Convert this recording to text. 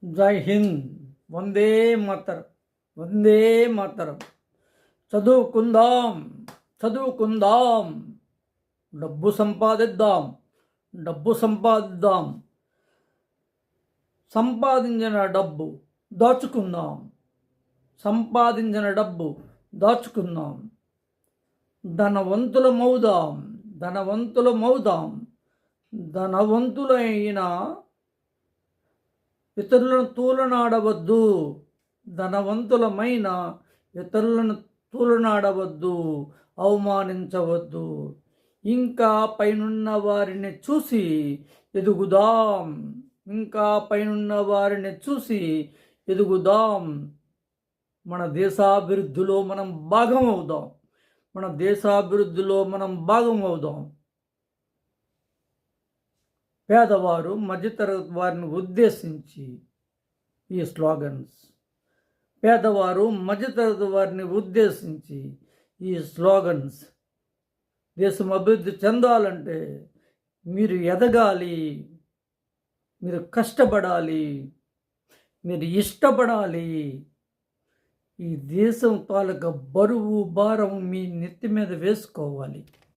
జై హింద్. వందే మాతరం. వందే మాతరం. చదువుకుందాం, చదువుకుందాం, డబ్బు సంపాదిద్దాం, డబ్బు సంపాదిద్దాం. సంపాదించిన డబ్బు దాచుకుందాం, సంపాదించిన డబ్బు దాచుకుందాం. ధనవంతులమవుదాం, ధనవంతులమవుదాం. ధనవంతులైన ఇతరులను తూలనాడవద్దు, ధనవంతులమైన ఇతరులను తూలనాడవద్దు, అవమానించవద్దు. ఇంకా పైనున్న వారిని చూసి ఎదుగుదాం, ఇంకా పైనున్న వారిని చూసి ఎదుగుదాం. మన దేశాభివృద్ధిలో మనం భాగం అవుదాం, మన దేశాభివృద్ధిలో మనం భాగం అవుదాం. పేదవారు మధ్యతరగతి వారిని ఉద్దేశించి ఈ స్లోగన్స్, పేదవారు మధ్యతరగతి వారిని ఉద్దేశించి ఈ స్లోగన్స్. దేశం అభివృద్ధి చెందాలంటే మీరు ఎదగాలి, మీరు కష్టపడాలి, మీరు ఇష్టపడాలి. ఈ దేశం తాలూకా బరువు భారం మీ నెత్తి మీద వేసుకోవాలి.